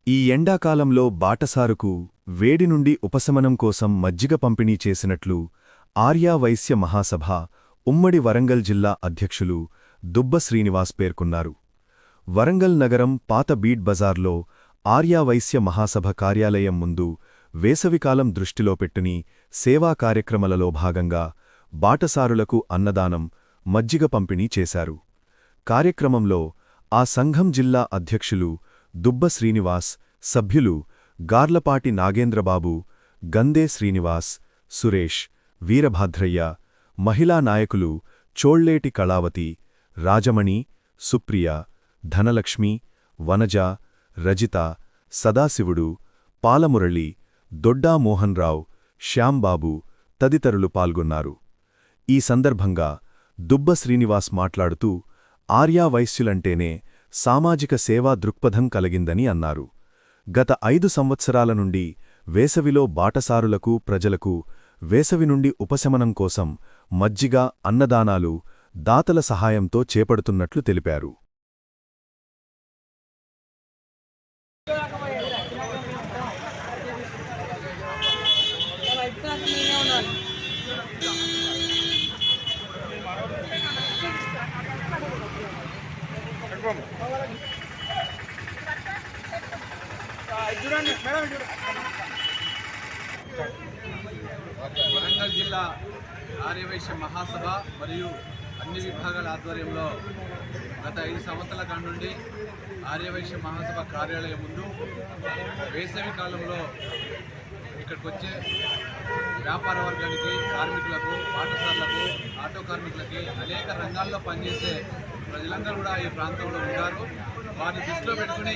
ఈ ఎండాకాలంలో బాటసారుకు వేడి నుండి ఉపశమనం కోసం మజ్జిగ పంపిణీ చేసినట్లు ఆర్యావైశ్య మహాసభ ఉమ్మడి వరంగల్ జిల్లా అధ్యక్షులు దుబ్బ శ్రీనివాస్ పేర్కొన్నారు. వరంగల్ నగరం పాత బీట్ బజార్లో ఆర్యావైశ్య మహాసభ కార్యాలయం ముందు వేసవికాలం దృష్టిలో పెట్టుని సేవా కార్యక్రమాలలో భాగంగా బాటసారులకు అన్నదానం, మజ్జిగ పంపిణీ చేశారు. కార్యక్రమంలో ఆ సంఘం జిల్లా అధ్యక్షులు దుబ్బ శ్రీనివాస్, సభ్యులు గార్లపాటి నాగేంద్రబాబు, గందే శ్రీనివాస్, సురేష్, వీరభద్రయ్య, మహిళా నాయకులు చోళ్లేటి కళావతి, రాజమణి, సుప్రియ, ధనలక్ష్మి, వనజ, రజిత, సదాశివుడు, పాలమురళి, దొడ్డా మోహన్రావు, శ్యాంబాబు తదితరులు పాల్గొన్నారు. ఈ సందర్భంగా దుబ్బ శ్రీనివాస్ మాట్లాడుతూ ఆర్యావైశ్యులంటేనే సామాజిక సేవా దృక్పథం కలిగిందని అన్నారు. గత 5 సంవత్సరాల నుండి వేసవిలో బాటసారులకు, ప్రజలకు వేసవి నుండి ఉపశమనం కోసం మజ్జిగ, అన్నదానాలు దాతల సహాయంతో చేపడుతున్నట్లు తెలిపారు. వరంగల్ జిల్లా ఆర్యవైశ్య మహాసభ మరియు అన్ని విభాగాల ఆధ్వర్యంలో గత 5 సంవత్సరాల కాడి నుండి ఆర్యవైశ్య మహాసభ కార్యాలయం ముందు వేసవి కాలంలో ఇక్కడికి వచ్చే వ్యాపార వర్గానికి, కార్మికులకు, పాఠశాలలకు, ఆటో కార్మికులకి అనేక రంగాల్లో పనిచేసే ప్రజలందరూ కూడా ఈ ప్రాంతంలో ఉంటారు. వారిని దృష్టిలో పెట్టుకుని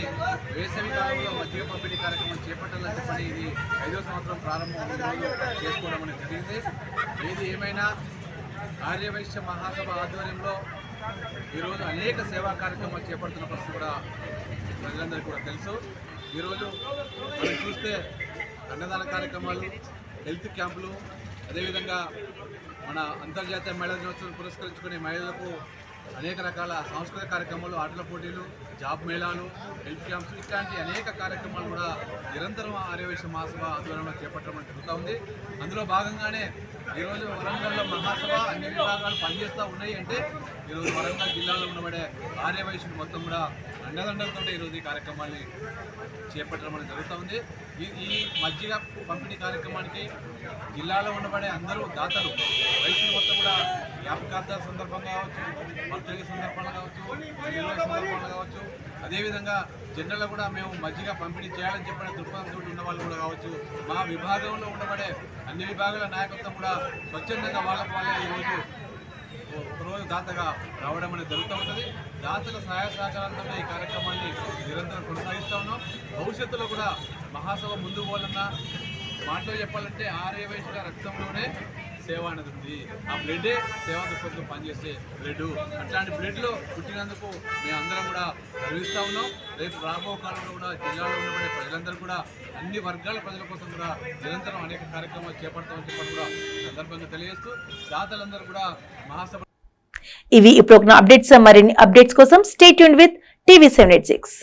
వేసవి కాలంలో మజ్జిగ పంపిణీ కార్యక్రమం చేపట్టాలని చెప్పని ఇది 5వ సంవత్సరం ప్రారంభం చేసుకోవడం అనేది జరిగింది. ఏది ఏమైనా ఆర్యవైశ్య మహాసభ ఆధ్వర్యంలో ఈరోజు అనేక సేవా కార్యక్రమాలు చేపడుతున్న పరిస్థితి కూడా ప్రజలందరికీ కూడా తెలుసు. ఈరోజు మనం చూస్తే అన్నదాన కార్యక్రమాలు, హెల్త్ క్యాంపులు, అదేవిధంగా మన అంతర్జాతీయ మహిళా దినోత్సవం పురస్కరించుకునే మహిళలకు అనేక రకాల సాంస్కృతిక కార్యక్రమాలు, ఆటల పోటీలు, జాబ్ మేళాలు, హెల్త్ క్యాంప్స్ ఇట్లాంటి అనేక కార్యక్రమాలు కూడా నిరంతరం ఆర్యవైశ్య మహాసభ ఆధ్వర్యంలో చేపట్టడం జరుగుతూ ఉంది. అందులో భాగంగానే ఈరోజు వరంగల్లో మహాసభ అన్ని విభాగాలు పనిచేస్తూ ఉన్నాయి అంటే ఈరోజు వరంగల్ జిల్లాలో ఉండబడే ఆర్యవైశ్యులు మొత్తం కూడా అండదండలతో ఈరోజు ఈ కార్యక్రమాన్ని చేపట్టడం అనేది జరుగుతూ ఉంది. ఈ మజ్జిగ పంపిణీ కార్యక్రమానికి జిల్లాలో ఉండబడే అందరూ దాతలు, రైతులు మొత్తం కూడా జ్ఞాపకార్థ సందర్భంగా కావచ్చు, బర్త్డే సందర్భంగా కావచ్చు, నిల్వ సందర్భంగా కావచ్చు, అదేవిధంగా జనరల్గా కూడా మేము మజ్జిగ పంపిణీ చేయాలని చెప్పిన దృక్పథంతో ఉన్న వాళ్ళు కూడా కావచ్చు, మా విభాగంలో ఉండబడే అన్ని విభాగాల నాయకత్వం కూడా స్వచ్ఛందంగా వాళ్ళే ఈరోజు ఒకరోజు దాతగా రావడం అనేది జరుగుతూ ఉంటుంది. దాతల సహాయ సహకారాలతో ఈ కార్యక్రమాన్ని నిరంతరం కొనసాగిస్తూ ఉన్నాం. భవిష్యత్తులో కూడా మహాసభ ముందు పోవాలన్నా మాటలో చెప్పాలంటే ఆర్యవైశ్య రక్తంలోనే సేవ అనేది ఉంది. ఆ బ్లడ్డే సేవా దృక్పథంతో పనిచేసే బ్లడ్. అట్లాంటి బ్లడ్లో పుట్టినందుకు మేమందరం కూడా గర్విస్తూ ఉన్నాం. రేపు రాబో కాలంలో కూడా జిల్లాలో ఉండబడే ప్రజలందరూ కూడా అన్ని వర్గాల ప్రజల కోసం కూడా నిరంతరం అనేక కార్యక్రమాలు చేపడతామని చెప్పని కూడా సందర్భంగా తెలియజేస్తూ దాతలందరూ కూడా మహాసభ. ఇవి ఇప్పుడు అప్డేట్స్. మరిన్ని అప్డేట్స్ కోసం స్టే ట్యూన్డ్ విత్ TV 786.